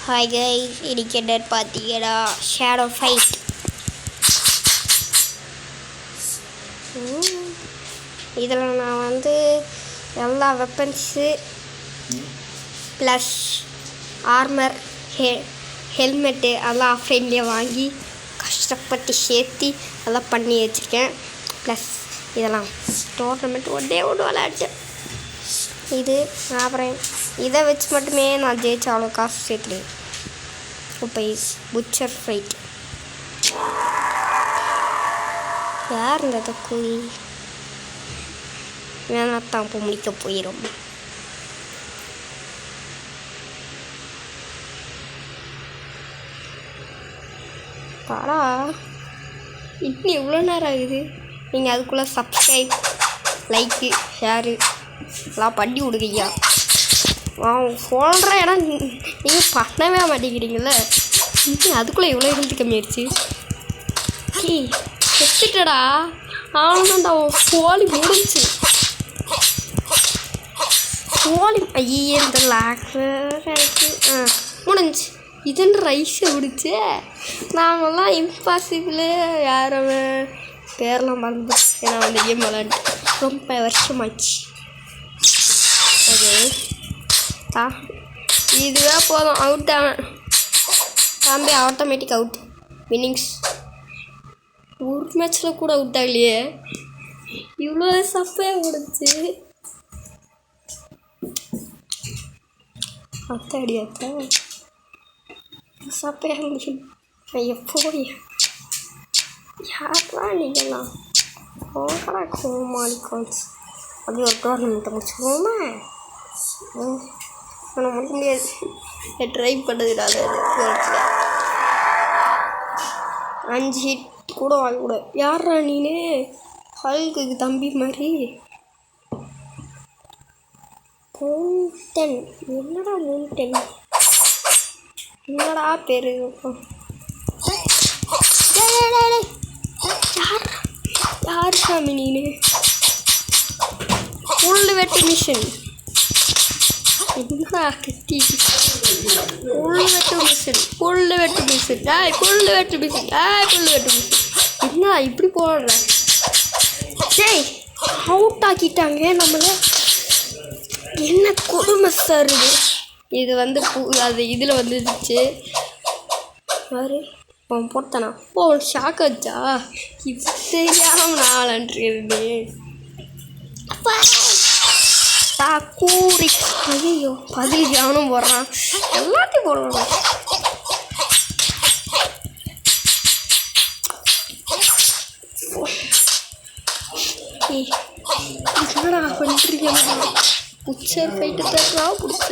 Hi guys, இன்னைக்கு என்னன்னு பார்த்தீங்கன்னா ஷேடோ ஃபைட். இதில் நான் எல்லா வெப்பன்ஸு ப்ளஸ் ஆர்மர் ஹெல்மெட்டு எல்லாம் ஆஃப்லைன்லேயே வாங்கி கஷ்டப்பட்டு சேர்த்து எல்லாம் பண்ணி வச்சுருக்கேன். ப்ளஸ் இதெல்லாம் டோர்னமெண்ட் ஒன்றே விளையாட்டேன். இது அப்புறம் இதை வச்சு மட்டுமே நான் ஜெயிச்ச அவ்வளோ காசு சேர்த்துடுவேன். இப்போ புச்சர் ஃபைட். யார் இந்த தக்குவி வேணாத்தான் இப்போ முடிக்க போயிடும். பாடா இன்னும் எவ்வளோ நேரம் ஆகுது. நீங்கள் அதுக்குள்ளே சப்ஸ்கிரைப் லைக்கு ஷேரு எல்லாம் பண்ணி விடுங்கய்யா. சொல்கிறேன், ஏன்னா நீங்கள் பண்ணவே மாட்டேங்கிறீங்கள. அதுக்குள்ளே எவ்வளோ ஹெல்த் கம்மியாயிடுச்சு. செத்துட்டடா. ஆனாண்டா கோழி முடிச்சு கோழி ஐயே இந்த முடிஞ்சு இதுன்னு ரைஸை முடிச்சு. நாங்கள்லாம் இம்பாசிபிளு யாரும் பேரெலாம் மறந்து. ஏன்னா கேம் விளாண்டு ரொம்ப வருஷமாச்சு. அது இதுவே போதும். அவுட் ஆவேன் தம்பி. Automatic out. வின்னிங்ஸ் ஒரு மேட்ச்சில் கூட அவுட் ஆகலையே. இவ்வளோ சப்பே முடிச்சு அத்தாடி அத்தா சப்பையாக இருந்துச்சு. எப்போ யாரா நீங்கள்லாம் போகடா கோமாளி கால்ஸ். அப்படி ஒரு டோர்னமெண்ட்டை முடிச்சுக்கோமா. ஆனால் முடிக்க முடியாது. ட்ரை பண்ணதுனால 5 ஹிட் கூட வாங்கக்கூடாது. யாரா நீனே ஹல்குக்கு தம்பி மாதிரி. மவுண்டன் என்னடா மவுண்டன் என்னடா பேரு. யார் சாமி நீனு? புல்லு வெட்டு மிஷின் என்னடா கத்தி. புல்லு வெட்டு மிஷின் புல்லு வெட்டு மிஷின் புல்லு வெட்டு மிஷின் புல்லு வெட்டு மிஷின். என்ன இப்படி போடுற? டேய் அவுட் ஆக்கிட்டாங்க நம்மளை. என்ன கொடுமை சார் இது. இது அது இதில் வந்துடுச்சு பாரு. போட்டானா ஷாக் ஆச்சா. இது தெரியாமல் நான் விளாண்டுருக்குது. கூறி ஐயோ பதில் கவனம் போடுறான். எல்லாத்தையும் போடுறான். என்னடா பண்ணுறீங்க? புச்சர் ஃபைட்டு தரா பிடிச்ச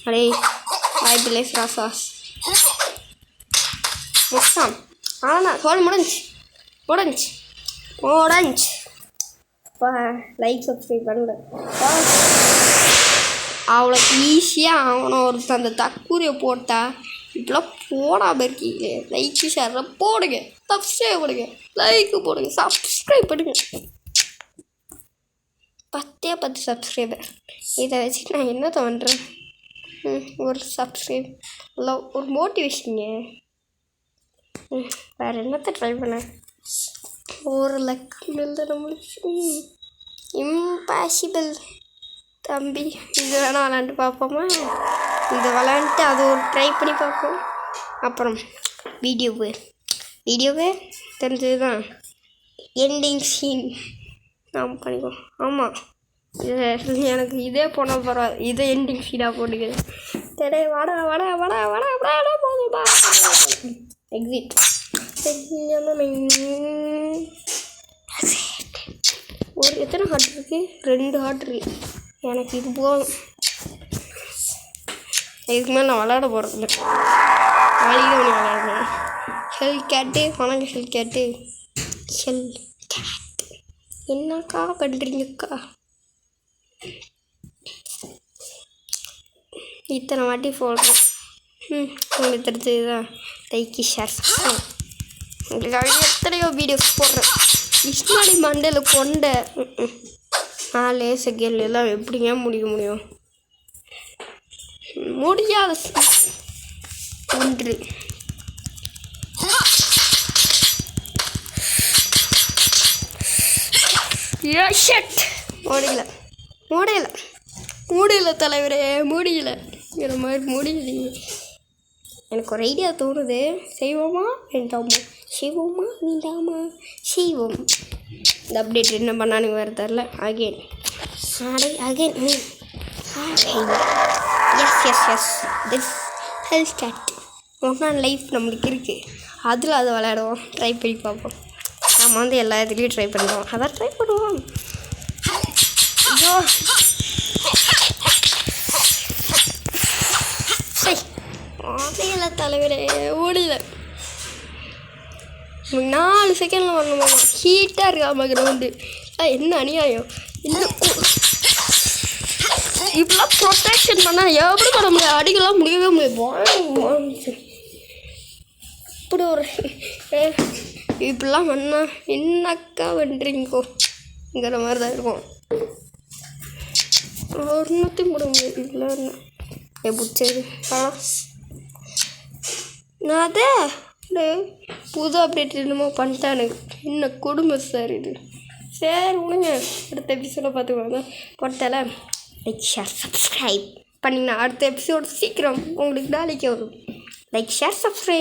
அடே வாய்ப்பில்லை ராசாஸ் முடிச்சான். ஆனால் தோல் முடிஞ்சு இப்போ லைக் சப்ஸ்கிரைப் பண்ணல. அவ்வளோ ஈஸியாக அவனை ஒருத்தர் அந்த தக்கூரியை போட்டா இப்பெல்லாம் போடாமல் இருக்கீங்களே. லைக்கு ஷேர் போடுங்க, சப்ஸ்கிரைப் பண்ணுங்க, லைக்கு போடுங்க, சப்ஸ்கிரைப் பண்ணுங்க. 10 சப்ஸ்கிரைபர். இதை வச்சு நான் என்ன பண்ணுறேன்? ஒரு சப்ஸ்கிரைப் இல்லை ஒரு மோட்டிவேஷனுங்க. வேறு என்னத்தை ட்ரை பண்ணேன்? ஒரு லக் தான் நம்மளுக்கு இம்பாசிபிள் தம்பி. இது வேணால் விளாண்டு பார்ப்போமா? இதை விளாண்டுட்டு அது ஒரு ட்ரை பண்ணி பார்ப்போம். அப்புறம் வீடியோவே தெரிஞ்சது தான் எண்டிங் சீன் நாம் பண்ணிக்குவோம். ஆமாம், இது எனக்கு இதே போனால் பரவாயில்ல. இதை எண்டிங் சீனாக போட்டுக்கிறேன். சரி வாடா போதும்பா. எக்ஸிட். ஒரு எத்தனை ஹார்ட் இருக்குது? 2 ஹார்ட் இருக்குது. எனக்கு இது போதும். இதுக்கு மேலே நான் விளாட போகிறதில்ல. நாளைக்கு தான் விளாடுறேன். ஹெல் கேட்டு வணங்க. ஹெல் கேட்டு என்னக்கா பண்ணுறீங்கக்கா? இத்தனை வாட்டி போடுறேன். உங்களுக்கு தெரிஞ்சது தான் லைக்கு ஷேர். உங்களுக்காக எத்தனையோ வீடியோஸ் போடுறேன். இஸ்மாடி மண்டையில் கொண்ட 4 செகண்ட் எல்லாம் எப்படிங்க முடியும் முடியாத ஒன்று. முடியல தலைவரே, முடியல. இந்த மாதிரி முடியலையே. எனக்கு ஒரு ஐடியா தோணுது. செய்வோமா வேண்டாமா? செய்வோம். இந்த அப்டேட் என்ன பண்ணானுங்க வேறு தெரில. அகெயின் எஸ் ஹெல் ஸ்டார்ட் 1 லைஃப் நம்மளுக்கு இருக்குது. அதில் அதை விளையாடுவோம். ட்ரை பண்ணி பார்ப்போம். நம்ம வந்து எல்லா இதுலேயும் ட்ரை பண்ணுவோம். அதான் ட்ரை பண்ணுவோம். ஐயோ முடியல தலைவரே, ஓடில 4 செகண்டில் வரணுமா? ஹீட்டாக இருக்காம கிரவுண்டு. என்ன அநியாயம்! இப்பெல்லாம் ப்ரொடெக்ஷன் பண்ணால் எப்படி பண்ண முடியாது? அடிக்கலாம் முடியவே முடியாது. இப்படி ஒரு இப்படிலாம் பண்ணால் என்னக்கா பண்ணுறீங்கோங்கிற மாதிரி தான் இருக்கும். ஒன்றுத்தையும் போட முடியாது. இப்படிலாம் பிடிச்சது நான் அதே புது அப்டேட் என்னமோ பண்ணிட்டானுங்க. என்ன கொடுமை சார் இது. சரி விடுங்க, அடுத்த எபிசோட பார்த்துக்கோங்க. போட்டால லைக் ஷேர் சப்ஸ்கிரைப் பண்ணிங்கன்னா அடுத்த எபிசோடு சீக்கிரம் உங்களுக்கு நாளைக்கு வரும். Like share subscribe.